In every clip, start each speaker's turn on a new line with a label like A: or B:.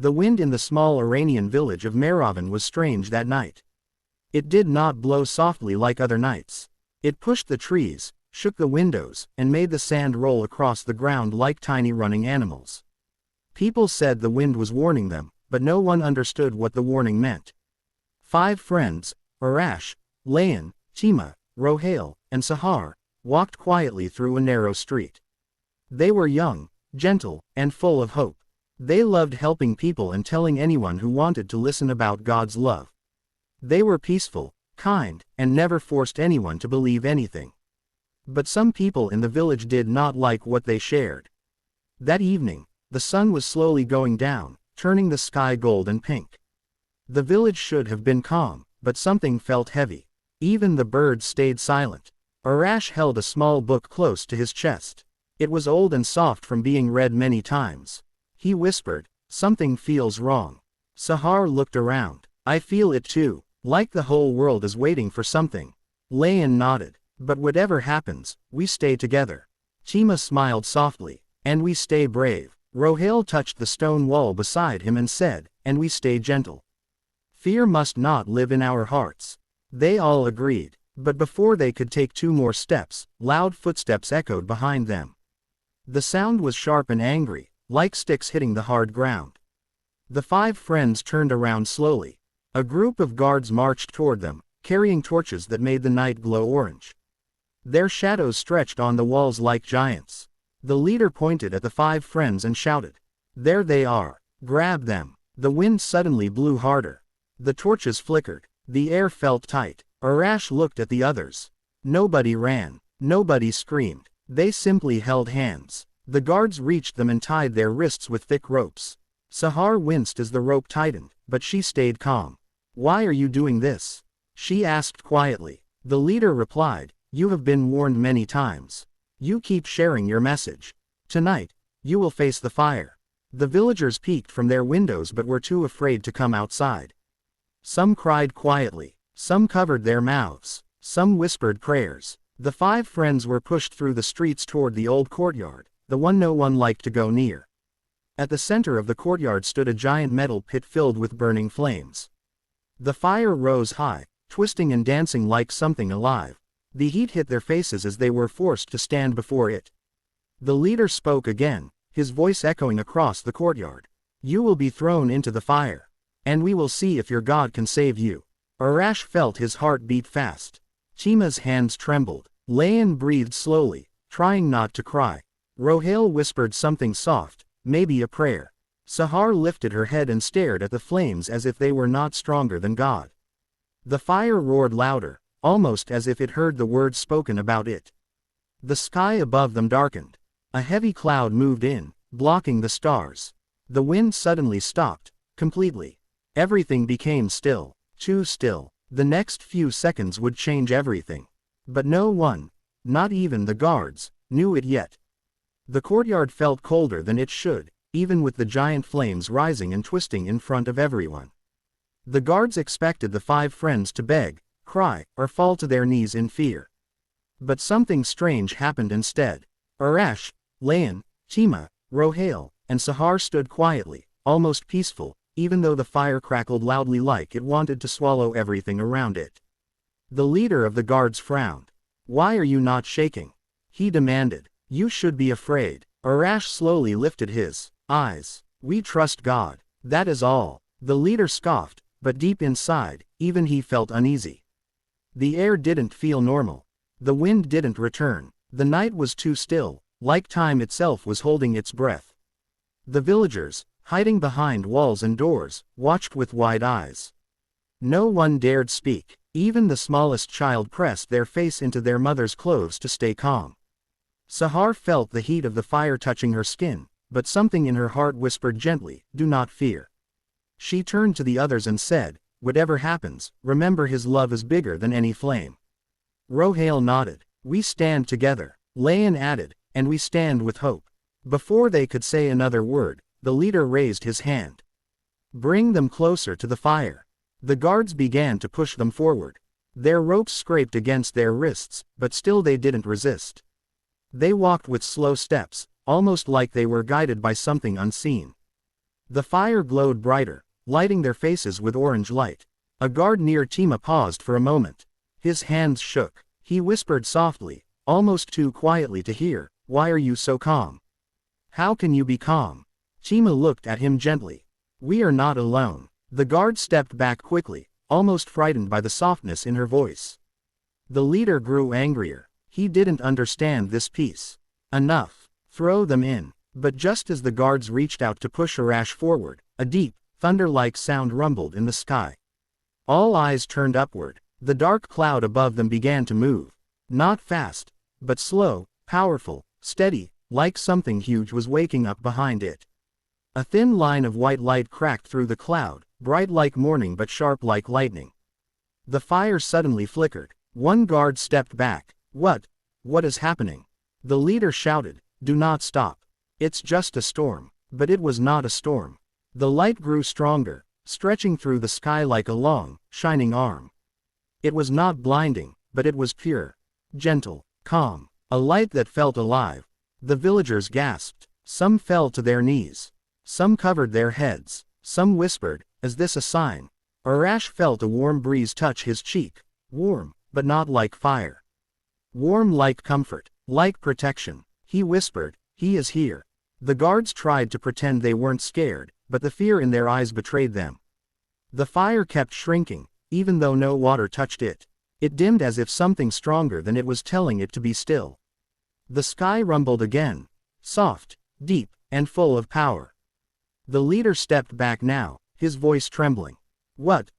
A: The wind in the small Iranian village of Mehravan was strange that night. It did not blow softly like other nights. It pushed the trees, shook the windows, and made the sand roll across the ground like tiny running animals. People said the wind was warning them, but no one understood what the warning meant. 5 friends, Arash, Layan, Chima, Rohail, and Sahar, walked quietly through a narrow street. They were young, gentle, and full of hope. They loved helping people and telling anyone who wanted to listen about God's love. They were peaceful, kind, and never forced anyone to believe anything. But some people in the village did not like what they shared. That evening, the sun was slowly going down, turning the sky gold and pink. The village should have been calm, but something felt heavy. Even the birds stayed silent. Arash held a small book close to his chest. It was old and soft from being read many times. He whispered, "Something feels wrong." Sahar looked around. "I feel it too, like the whole world is waiting for something." Layan nodded. "But whatever happens, we stay together." Chima smiled softly. "And we stay brave." Rohail touched the stone wall beside him and said, "And we stay gentle. Fear must not live in our hearts." They all agreed. But before they could take 2 more steps, loud footsteps echoed behind them. The sound was sharp and angry, like sticks hitting the hard ground. The 5 friends turned around slowly. A group of guards marched toward them, carrying torches that made the night glow orange. Their shadows stretched on the walls like giants. The leader pointed at the 5 friends and shouted, "There they are. Grab them." The wind suddenly blew harder. The torches flickered. The air felt tight. Arash looked at the others. Nobody ran. Nobody screamed. They simply held hands. The guards reached them and tied their wrists with thick ropes. Sahar winced as the rope tightened, but she stayed calm. "Why are you doing this?" she asked quietly. The leader replied, "You have been warned many times. You keep sharing your message. Tonight, you will face the fire." The villagers peeked from their windows but were too afraid to come outside. Some cried quietly. Some covered their mouths. Some whispered prayers. The 5 friends were pushed through the streets toward the old courtyard, the one no one liked to go near. At the center of the courtyard stood a giant metal pit filled with burning flames. The fire rose high, twisting and dancing like something alive. The heat hit their faces as they were forced to stand before it. The leader spoke again, his voice echoing across the courtyard. "You will be thrown into the fire. And we will see if your God can save you." Arash felt his heart beat fast. Chima's hands trembled. Layan breathed slowly, trying not to cry. Rohail whispered something soft, maybe a prayer. Sahar lifted her head and stared at the flames as if they were not stronger than God. The fire roared louder, almost as if it heard the words spoken about it. The sky above them darkened. A heavy cloud moved in, blocking the stars. The wind suddenly stopped, completely. Everything became still, too still. The next few seconds would change everything. But no one, not even the guards, knew it yet. The courtyard felt colder than it should, even with the giant flames rising and twisting in front of everyone. The guards expected the 5 friends to beg, cry, or fall to their knees in fear. But something strange happened instead. Arash, Layan, Chima, Rohail, and Sahar stood quietly, almost peaceful, even though the fire crackled loudly like it wanted to swallow everything around it. The leader of the guards frowned. "Why are you not shaking?" he demanded. "You should be afraid." Arash slowly lifted his eyes. "We trust God. That is all." The leader scoffed, but deep inside, even he felt uneasy. The air didn't feel normal. The wind didn't return. The night was too still, like time itself was holding its breath. The villagers, hiding behind walls and doors, watched with wide eyes. No one dared speak. Even the smallest child pressed their face into their mother's clothes to stay calm. Sahar felt the heat of the fire touching her skin, but something in her heart whispered gently, "Do not fear." She turned to the others and said, "Whatever happens, remember his love is bigger than any flame." Rohail nodded. "We stand together." Layan added, "And we stand with hope." Before they could say another word, the leader raised his hand. "Bring them closer to the fire." The guards began to push them forward. Their ropes scraped against their wrists, but still they didn't resist. They walked with slow steps, almost like they were guided by something unseen. The fire glowed brighter, lighting their faces with orange light. A guard near Chima paused for a moment. His hands shook. He whispered softly, almost too quietly to hear, "Why are you so calm? How can you be calm?" Chima looked at him gently. "We are not alone." The guard stepped back quickly, almost frightened by the softness in her voice. The leader grew angrier. He didn't understand this peace. "Enough. Throw them in." But just as the guards reached out to push Arash forward, a deep, thunder-like sound rumbled in the sky. All eyes turned upward. The dark cloud above them began to move. Not fast, but slow, powerful, steady, like something huge was waking up behind it. A thin line of white light cracked through the cloud, bright like morning but sharp like lightning. The fire suddenly flickered. One guard stepped back. What is happening?" The leader shouted, "Do not stop. It's just a storm." But it was not a storm. The light grew stronger, stretching through the sky like a long, shining arm. It was not blinding, but it was pure, gentle, calm, a light that felt alive. The villagers gasped. Some fell to their knees. Some covered their heads. Some whispered, "Is this a sign?" Arash felt a warm breeze touch his cheek. Warm, but not like fire. Warm like comfort, like protection. He whispered, "He is here." The guards tried to pretend they weren't scared, but the fear in their eyes betrayed them. The fire kept shrinking, even though no water touched it. It dimmed as if something stronger than it was telling it to be still. The sky rumbled again, soft, deep, and full of power. The leader stepped back now, his voice trembling. What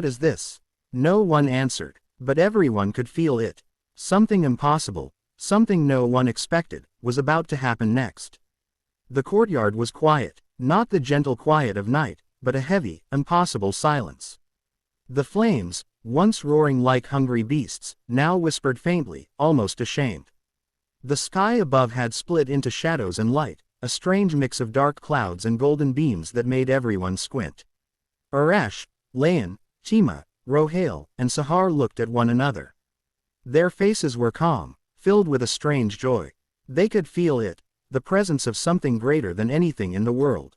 A: is this?" No one answered, but everyone could feel it. Something impossible, something no one expected, was about to happen next. The courtyard was quiet, not the gentle quiet of night, but a heavy, impossible silence. The flames, once roaring like hungry beasts, now whispered faintly, almost ashamed. The sky above had split into shadows and light, a strange mix of dark clouds and golden beams that made everyone squint. Arash, Layan, Chima, Rohail, and Sahar looked at one another. Their faces were calm, filled with a strange joy. They could feel it, the presence of something greater than anything in the world.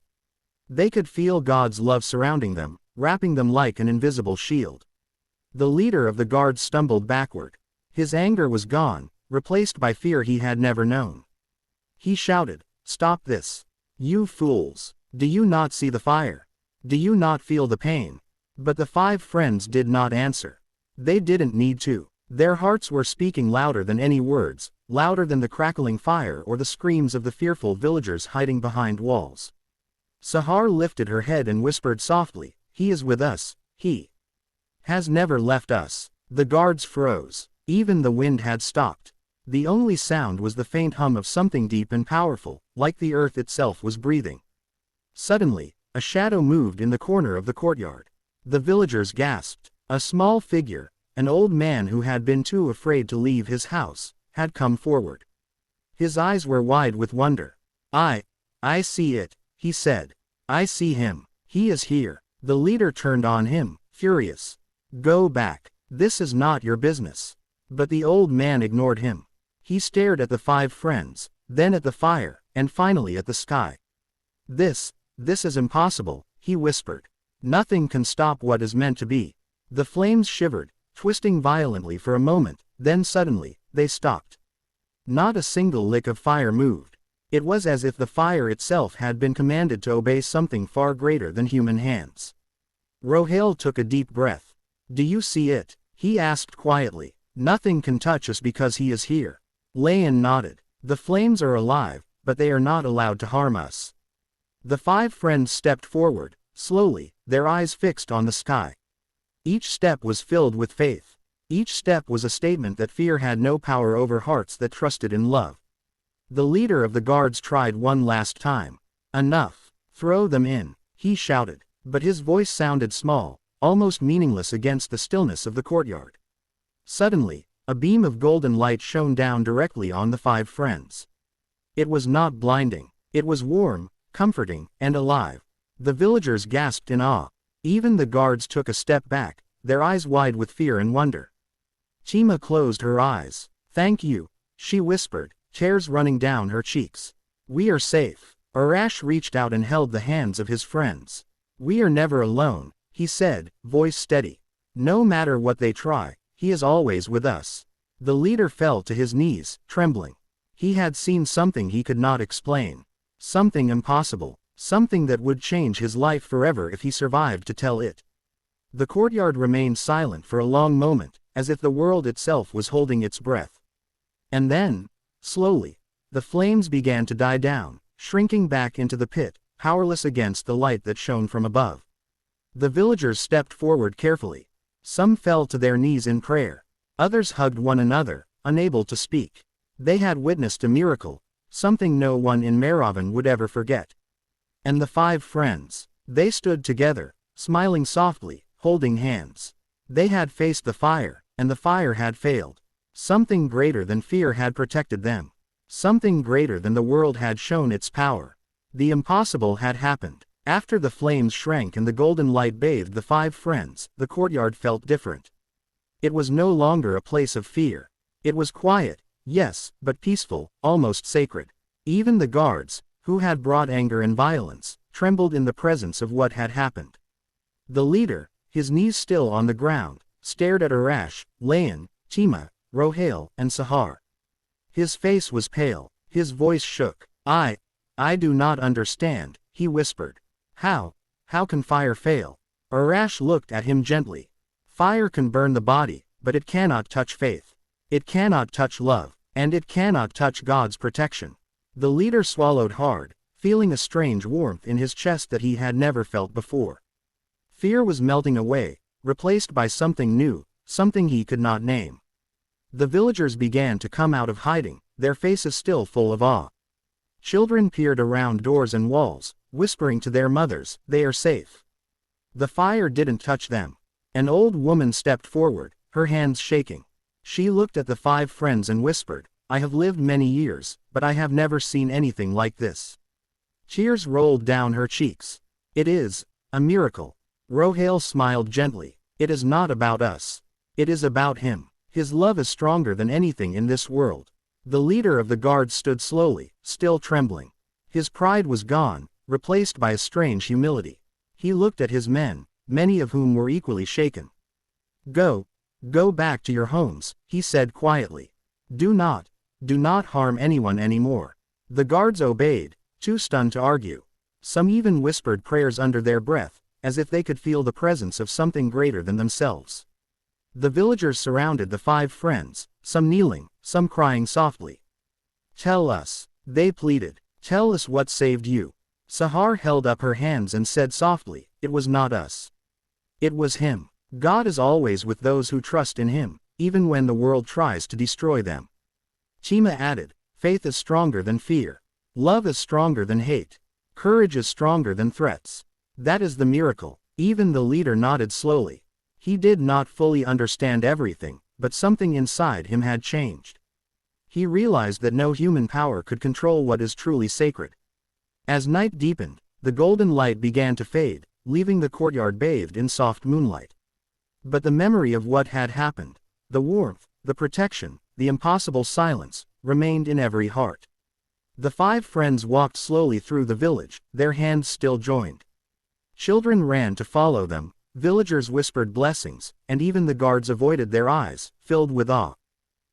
A: They could feel God's love surrounding them, wrapping them like an invisible shield. The leader of the guards stumbled backward. His anger was gone, replaced by fear he had never known. He shouted, "Stop this! You fools! Do you not see the fire? Do you not feel the pain?" But the 5 friends did not answer. They didn't need to. Their hearts were speaking louder than any words, louder than the crackling fire or the screams of the fearful villagers hiding behind walls. Sahar lifted her head and whispered softly, "He is with us, he has never left us." The guards froze. Even the wind had stopped. The only sound was the faint hum of something deep and powerful, like the earth itself was breathing. Suddenly, a shadow moved in the corner of the courtyard. The villagers gasped. A small figure, an old man who had been too afraid to leave his house, had come forward. His eyes were wide with wonder. I see it," he said. "I see him. He is here." The leader turned on him, furious. "Go back. This is not your business." But the old man ignored him. He stared at the 5 friends, then at the fire, and finally at the sky. This is impossible," he whispered. "Nothing can stop what is meant to be." The flames shivered, twisting violently for a moment, then suddenly, they stopped. Not a single lick of fire moved. It was as if the fire itself had been commanded to obey something far greater than human hands. Rohail took a deep breath. "Do you see it?" he asked quietly. "Nothing can touch us because he is here." Layan nodded. "The flames are alive, but they are not allowed to harm us." The 5 friends stepped forward, slowly, their eyes fixed on the sky. Each step was filled with faith. Each step was a statement that fear had no power over hearts that trusted in love. The leader of the guards tried one last time. "Enough. Throw them in," he shouted, but his voice sounded small, almost meaningless against the stillness of the courtyard. Suddenly, a beam of golden light shone down directly on the 5 friends. It was not blinding. It was warm, comforting, and alive. The villagers gasped in awe. Even the guards took a step back, their eyes wide with fear and wonder. Chima closed her eyes. "Thank you," she whispered, tears running down her cheeks. "We are safe." Arash reached out and held the hands of his friends. "We are never alone," he said, voice steady. "No matter what they try, he is always with us." The leader fell to his knees, trembling. He had seen something he could not explain. Something impossible. Something that would change his life forever if he survived to tell it. The courtyard remained silent for a long moment, as if the world itself was holding its breath. And then, slowly, the flames began to die down, shrinking back into the pit, powerless against the light that shone from above. The villagers stepped forward carefully. Some fell to their knees in prayer. Others hugged one another, unable to speak. They had witnessed a miracle, something no one in Mehravan would ever forget. And the 5 friends, they stood together, smiling softly, holding hands. They had faced the fire, and the fire had failed. Something greater than fear had protected them. Something greater than the world had shown its power. The impossible had happened. After the flames shrank and the golden light bathed the 5 friends, the courtyard felt different. It was no longer a place of fear. It was quiet, yes, but peaceful, almost sacred. Even the guards, who had brought anger and violence, trembled in the presence of what had happened. The leader, his knees still on the ground, stared at Arash, Layan, Tima, Rohail, and Sahar. His face was pale, his voice shook. I do not understand," he whispered. How can fire fail?" Arash looked at him gently. "Fire can burn the body, but it cannot touch faith. It cannot touch love, and it cannot touch God's protection." The leader swallowed hard, feeling a strange warmth in his chest that he had never felt before. Fear was melting away, replaced by something new, something he could not name. The villagers began to come out of hiding, their faces still full of awe. Children peered around doors and walls, whispering to their mothers, "They are safe." The fire didn't touch them. An old woman stepped forward, her hands shaking. She looked at the 5 friends and whispered, "I have lived many years, but I have never seen anything like this." Tears rolled down her cheeks. "It is a miracle." Rohail smiled gently. "It is not about us. It is about him. His love is stronger than anything in this world." The leader of the guards stood slowly, still trembling. His pride was gone, replaced by a strange humility. He looked at his men, many of whom were equally shaken. Go back to your homes," he said quietly. Do not harm anyone anymore." The guards obeyed, too stunned to argue. Some even whispered prayers under their breath, as if they could feel the presence of something greater than themselves. The villagers surrounded the 5 friends, some kneeling, some crying softly. "Tell us," they pleaded. "Tell us what saved you." Sahar held up her hands and said softly, "It was not us. It was him. God is always with those who trust in him, even when the world tries to destroy them." Tima added, "Faith is stronger than fear. Love is stronger than hate. Courage is stronger than threats. That is the miracle." Even the leader nodded slowly. He did not fully understand everything, but something inside him had changed. He realized that no human power could control what is truly sacred. As night deepened, the golden light began to fade, leaving the courtyard bathed in soft moonlight. But the memory of what had happened, the warmth, the protection, the impossible silence, remained in every heart. The 5 friends walked slowly through the village, their hands still joined. Children ran to follow them, villagers whispered blessings, and even the guards avoided their eyes, filled with awe.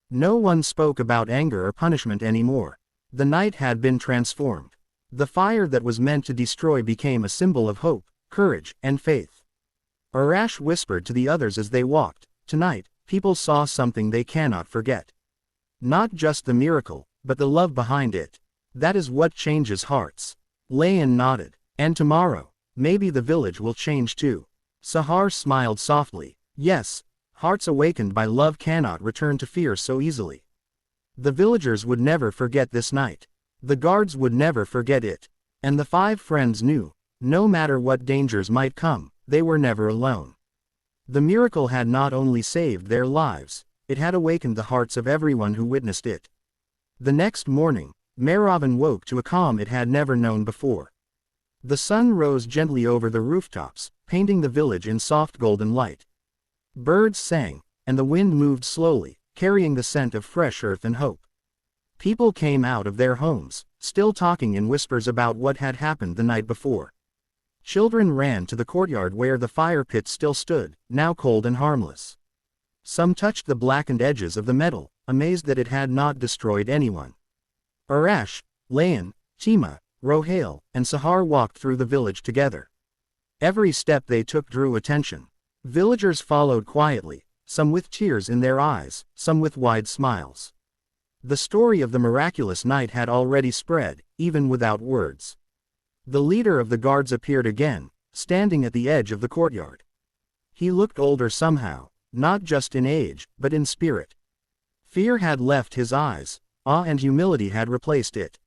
A: No one spoke about anger or punishment anymore. The night had been transformed. The fire that was meant to destroy became a symbol of hope, courage, and faith. Arash whispered to the others as they walked, "Tonight, people saw something they cannot forget. Not just the miracle, but the love behind it. That is what changes hearts." Layan nodded. "And tomorrow, maybe the village will change too." Sahar smiled softly. "Yes, hearts awakened by love cannot return to fear so easily." The villagers would never forget this night. The guards would never forget it. And the 5 friends knew, no matter what dangers might come, they were never alone. The miracle had not only saved their lives, it had awakened the hearts of everyone who witnessed it. The next morning, Mehravan woke to a calm it had never known before. The sun rose gently over the rooftops, painting the village in soft golden light. Birds sang, and the wind moved slowly, carrying the scent of fresh earth and hope. People came out of their homes, still talking in whispers about what had happened the night before. Children ran to the courtyard where the fire pit still stood, now cold and harmless. Some touched the blackened edges of the metal, amazed that it had not destroyed anyone. Arash, Layan, Chima, Rohail, and Sahar walked through the village together. Every step they took drew attention. Villagers followed quietly, some with tears in their eyes, some with wide smiles. The story of the miraculous night had already spread, even without words. The leader of the guards appeared again, standing at the edge of the courtyard. He looked older somehow, not just in age, but in spirit. Fear had left his eyes, awe and humility had replaced it.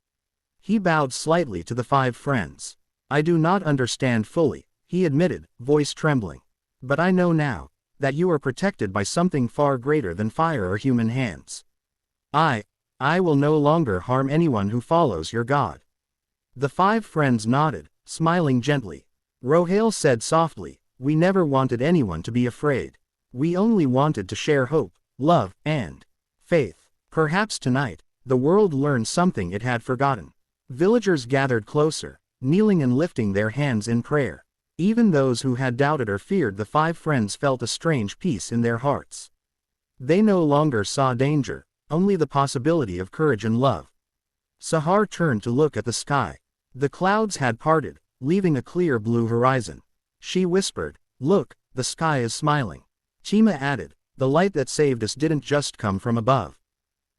A: He bowed slightly to the 5 friends. "I do not understand fully," he admitted, voice trembling. "But I know now, that you are protected by something far greater than fire or human hands. I will no longer harm anyone who follows your God." The 5 friends nodded, smiling gently. Rohail said softly, "We never wanted anyone to be afraid. We only wanted to share hope, love, and faith. Perhaps tonight, the world learned something it had forgotten." Villagers gathered closer, kneeling and lifting their hands in prayer. Even those who had doubted or feared the 5 friends felt a strange peace in their hearts. They no longer saw danger, only the possibility of courage and love. Sahar turned to look at the sky. The clouds had parted, leaving a clear blue horizon. She whispered, "Look, the sky is smiling." Chima added, "The light that saved us didn't just come from above.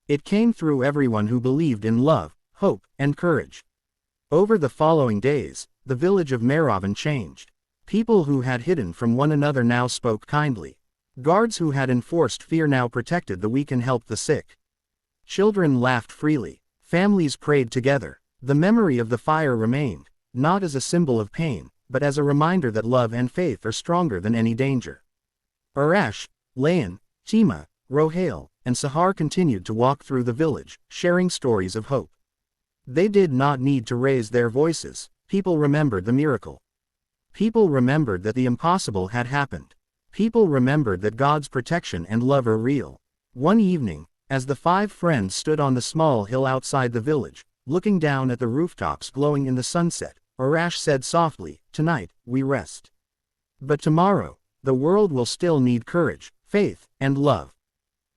A: It came through everyone who believed in love, hope, and courage." Over the following days, the village of Mehravan changed. People who had hidden from one another now spoke kindly. Guards who had enforced fear now protected the weak and helped the sick. Children laughed freely. Families prayed together. The memory of the fire remained, not as a symbol of pain, but as a reminder that love and faith are stronger than any danger. Arash, Layan, Chima, Rohail, and Sahar continued to walk through the village, sharing stories of hope. They did not need to raise their voices. People remembered the miracle. People remembered that the impossible had happened. People remembered that God's protection and love are real. One evening, as the 5 friends stood on the small hill outside the village, looking down at the rooftops glowing in the sunset, Arash said softly, "Tonight, we rest. But tomorrow, the world will still need courage, faith, and love.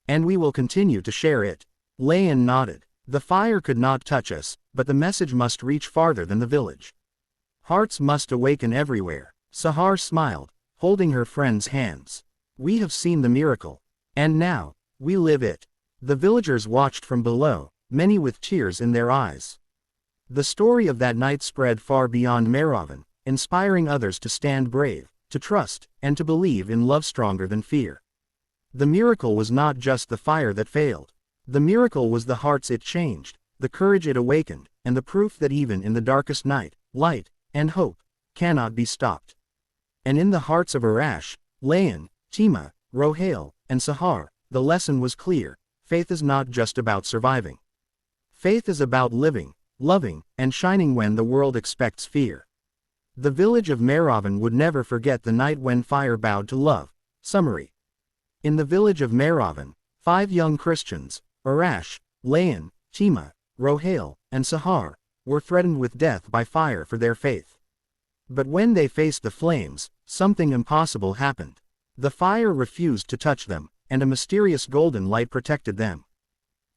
A: And we will continue to share it." Layan nodded. "The fire could not touch us, but the message must reach farther than the village. Hearts must awaken everywhere." Sahar smiled, holding her friend's hands. "We have seen the miracle. And now, we live it." The villagers watched from below, many with tears in their eyes. The story of that night spread far beyond Mehravan, inspiring others to stand brave, to trust, and to believe in love stronger than fear. The miracle was not just the fire that failed. The miracle was the hearts it changed, the courage it awakened, and the proof that even in the darkest night, light, and hope, cannot be stopped. And in the hearts of Arash, Layan, Chima, Rohail, and Sahar, the lesson was clear: faith is not just about surviving. Faith is about living, loving, and shining when the world expects fear. The village of Mehravan would never forget the night when fire bowed to love. Summary. In the village of Mehravan, 5 young Christians, Arash, Layan, Chima, Rohail, and Sahar, were threatened with death by fire for their faith. But when they faced the flames, something impossible happened. The fire refused to touch them, and a mysterious golden light protected them.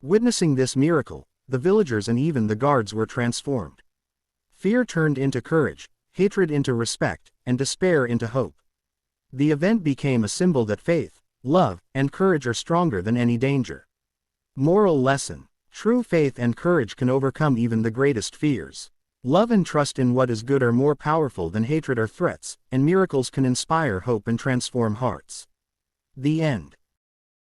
A: Witnessing this miracle, the villagers and even the guards were transformed. Fear turned into courage, hatred into respect, and despair into hope. The event became a symbol that faith, love, and courage are stronger than any danger. Moral lesson: true faith and courage can overcome even the greatest fears. Love and trust in what is good are more powerful than hatred or threats, and miracles can inspire hope and transform hearts. The end.